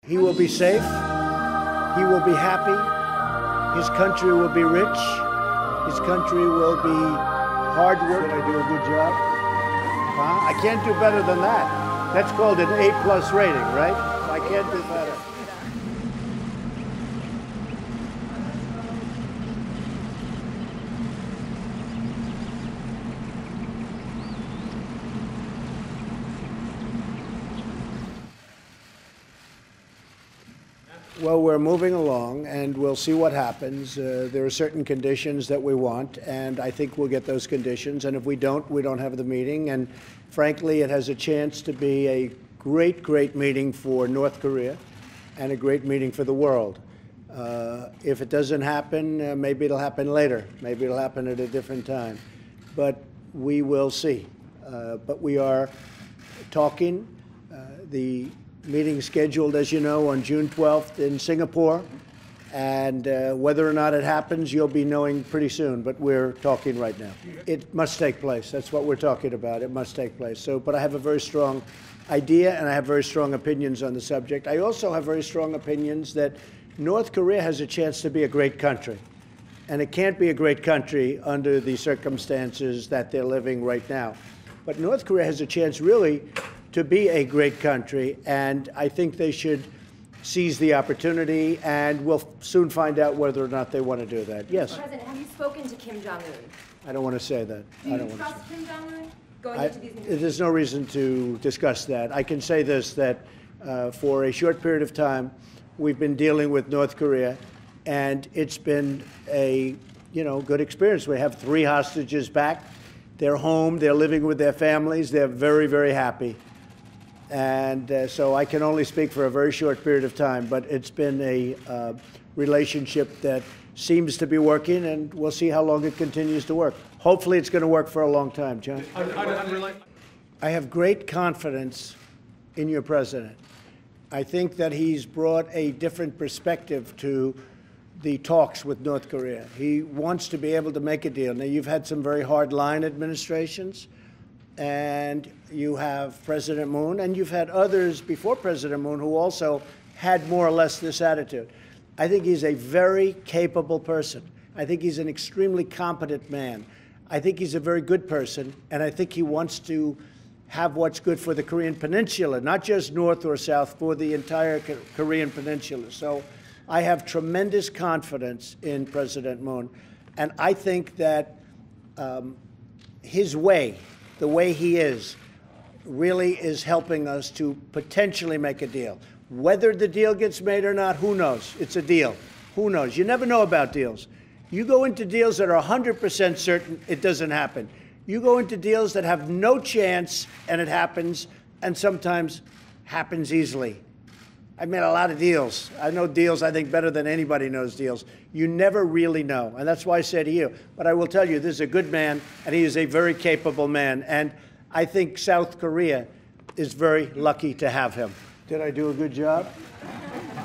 He will be safe. He will be happy. His country will be rich. His country will be hard work. Did I do a good job? Huh? I can't do better than that. That's called an A+ rating, right? I can't do better. Well, we're moving along, and we'll see what happens. There are certain conditions that we want, and I think we'll get those conditions. And if we don't have the meeting. And frankly, it has a chance to be a great, great meeting for North Korea and a great meeting for the world. If it doesn't happen, maybe it'll happen later. Maybe it'll happen at a different time. But we will see. But we are talking. The meeting scheduled, as you know, on June 12th in Singapore. And whether or not it happens, you'll be knowing pretty soon. But we're talking right now. It must take place. That's what we're talking about. It must take place. So, but I have a very strong idea, and I have very strong opinions on the subject. I also have very strong opinions that North Korea has a chance to be a great country. And it can't be a great country under the circumstances that they're living right now. But North Korea has a chance, really, to be a great country, and I think they should seize the opportunity, and we'll soon find out whether or not they want to do that. Yes? President, have you spoken to Kim Jong-un? I don't want to say that. Do you trust Kim Jong-un going into these meetings? There's no reason to discuss that. I can say this, that for a short period of time, we've been dealing with North Korea, and it's been a good experience. We have 3 hostages back. They're home. They're living with their families. They're very, very happy. And so I can only speak for a very short period of time, but it's been a relationship that seems to be working, and we'll see how long it continues to work. Hopefully it's going to work for a long time, John. I have great confidence in your president. I think that he's brought a different perspective to the talks with North Korea. He wants to be able to make a deal. Now, you've had some very hard-line administrations, and you have President Moon, and you've had others before President Moon who also had more or less this attitude. I think he's a very capable person. I think he's an extremely competent man. I think he's a very good person, and I think he wants to have what's good for the Korean Peninsula, not just North or South, for the entire Korean Peninsula. So I have tremendous confidence in President Moon, and I think that his way, the way he is, really is helping us to potentially make a deal. Whether the deal gets made or not, who knows? It's a deal. Who knows? You never know about deals. You go into deals that are 100% certain it doesn't happen. You go into deals that have no chance, and it happens, and sometimes happens easily. I've made a lot of deals. I know deals, I think, better than anybody knows deals. You never really know, and that's why I say to you. But I will tell you, this is a good man, and he is a very capable man. And I think South Korea is very lucky to have him. Did I do a good job?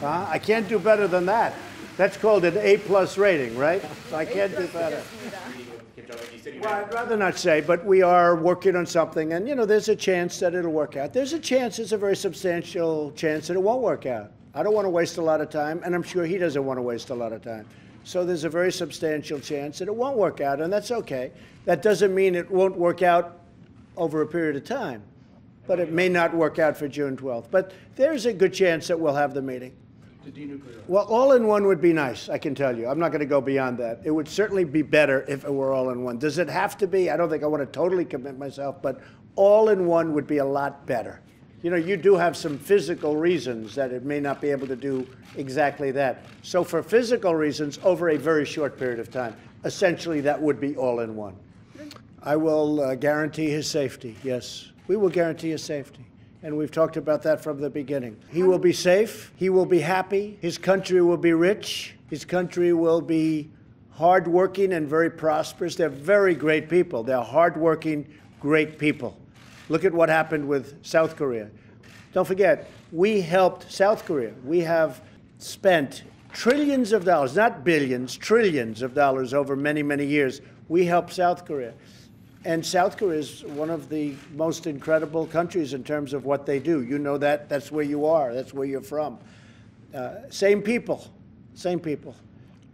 I can't do better than that. That's called an A+ rating, right? So I can't do better. Well, I'd rather not say, but we are working on something, and, there's a chance that it'll work out. There's a chance, it's a very substantial chance that it won't work out. I don't want to waste a lot of time, and I'm sure he doesn't want to waste a lot of time. So there's a very substantial chance that it won't work out, and that's okay. That doesn't mean it won't work out over a period of time, but it may not work out for June 12th. But there's a good chance that we'll have the meeting. Well, all in one would be nice, I can tell you. I'm not going to go beyond that. It would certainly be better if it were all in one. Does it have to be? I don't think I want to totally commit myself, but all in one would be a lot better. You do have some physical reasons that it may not be able to do exactly that. So for physical reasons, over a very short period of time, essentially that would be all in one. I will guarantee his safety, yes. We will guarantee his safety. And we've talked about that from the beginning. He will be safe. He will be happy. His country will be rich. His country will be hardworking and very prosperous. They're very great people. They're hardworking, great people. Look at what happened with South Korea. Don't forget, we helped South Korea. We have spent trillions of dollars, not billions, trillions of dollars over many, many years. We helped South Korea. And South Korea is one of the most incredible countries in terms of what they do. You know that. That's where you are. That's where you're from. Same people.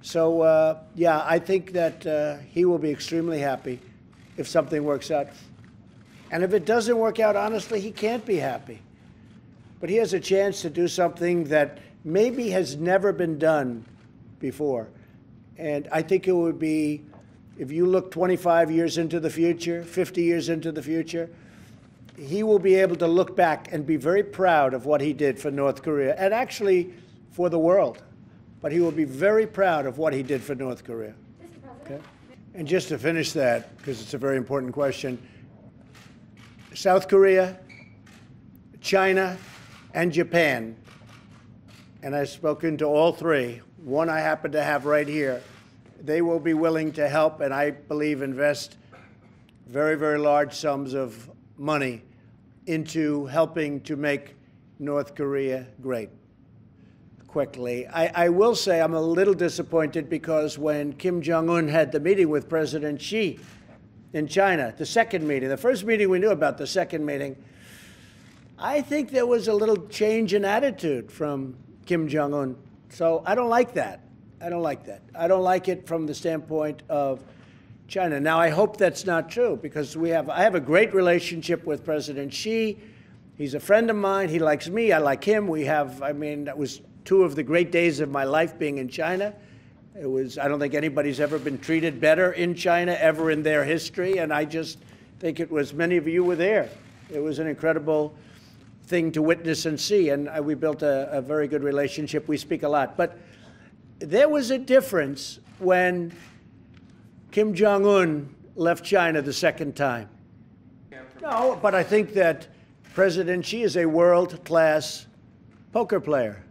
So, yeah, I think that he will be extremely happy if something works out. And if it doesn't work out, honestly, he can't be happy. But he has a chance to do something that maybe has never been done before. And I think it would be, if you look 25 years into the future, 50 years into the future, he will be able to look back and be very proud of what he did for North Korea, and actually for the world. But he will be very proud of what he did for North Korea. Okay? And just to finish that, because it's a very important question, South Korea, China, and Japan, and I've spoken to all three, one I happen to have right here, they will be willing to help, and I believe invest very, very large sums of money into helping to make North Korea great. Quickly, I will say I'm a little disappointed because when Kim Jong-un had the meeting with President Xi in China, the second meeting, the first meeting we knew about, the second meeting, I think there was a little change in attitude from Kim Jong-un. So I don't like that. I don't like it from the standpoint of China. Now, I hope that's not true because I have a great relationship with President Xi. He's a friend of mine. He likes me. I like him. That was two of the great days of my life being in China. I don't think anybody's ever been treated better in China ever in their history. And I just think many of you were there. It was an incredible thing to witness and see. And we built a very good relationship. We speak a lot. But there was a difference when Kim Jong-un left China the second time. No, but I think that President Xi is a world-class poker player.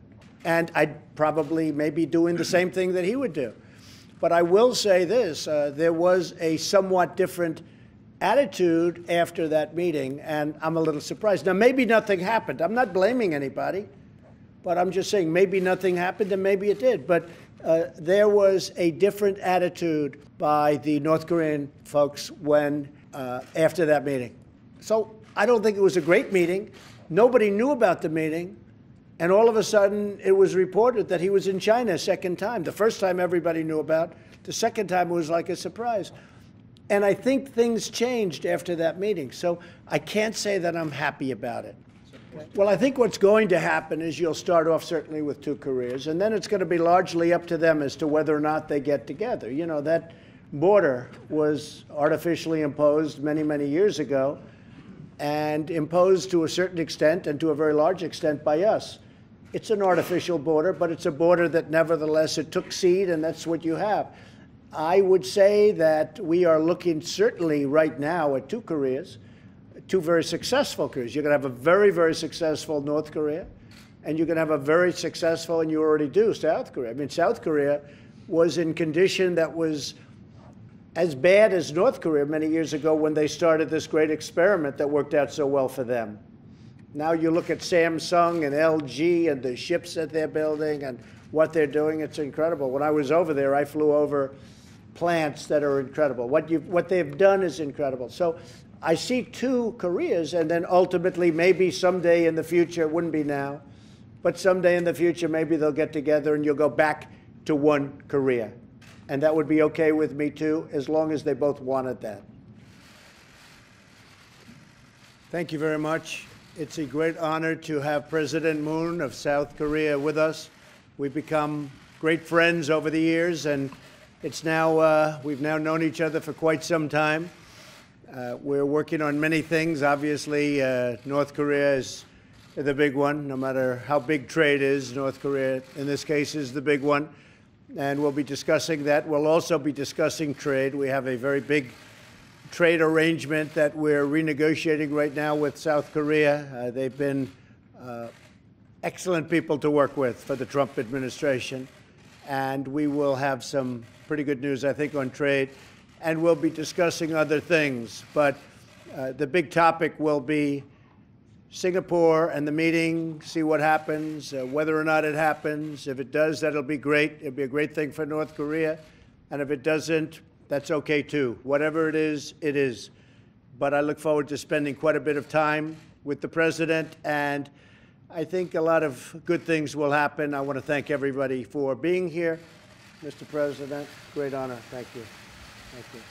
And I'd probably maybe doing the same thing that he would do. But I will say this, there was a somewhat different attitude after that meeting, and I'm a little surprised. Now, maybe nothing happened. I'm not blaming anybody, but I'm just saying maybe nothing happened and maybe it did. But there was a different attitude by the North Korean folks after that meeting. So I don't think it was a great meeting. Nobody knew about the meeting. And all of a sudden, it was reported that he was in China a second time. The first time everybody knew about. The second time it was like a surprise. And I think things changed after that meeting. So I can't say that I'm happy about it. Well, I think what's going to happen is you'll start off certainly with two Koreas, and then it's going to be largely up to them as to whether or not they get together. You know, that border was artificially imposed many, many years ago, and imposed to a certain extent and to a very large extent by us. It's an artificial border, but it's a border that nevertheless it took seed, and that's what you have. I would say that we are looking certainly right now at two Koreas, two very successful Koreas. You're going to have a very, very successful North Korea, and you're going to have a very successful, and you already do, South Korea. I mean, South Korea was in condition that was as bad as North Korea many years ago when they started this great experiment that worked out so well for them. Now you look at Samsung and LG and the ships that they're building and what they're doing, it's incredible. When I was over there, I flew over plants that are incredible. What they've done is incredible. So I see two Koreas, and then ultimately maybe someday in the future, it wouldn't be now, but someday in the future maybe they'll get together and you'll go back to one Korea. And that would be okay with me too, as long as they both wanted that. Thank you very much. It's a great honor to have President Moon of South Korea with us. We've become great friends over the years, and we've now known each other for quite some time. We're working on many things. Obviously, North Korea is the big one. No matter how big trade is, North Korea, in this case, is the big one. And we'll be discussing that. We'll also be discussing trade. We have a very big trade arrangement that we're renegotiating right now with South Korea. They've been excellent people to work with for the Trump administration. And we will have some pretty good news, I think, on trade. And we'll be discussing other things. But the big topic will be Singapore and the meeting, see what happens, whether or not it happens. If it does, that'll be great. It'll be a great thing for North Korea. And if it doesn't, that's okay, too. Whatever it is, it is. But I look forward to spending quite a bit of time with the president and I think a lot of good things will happen. I want to thank everybody for being here. Mr. President, great honor. Thank you. Thank you.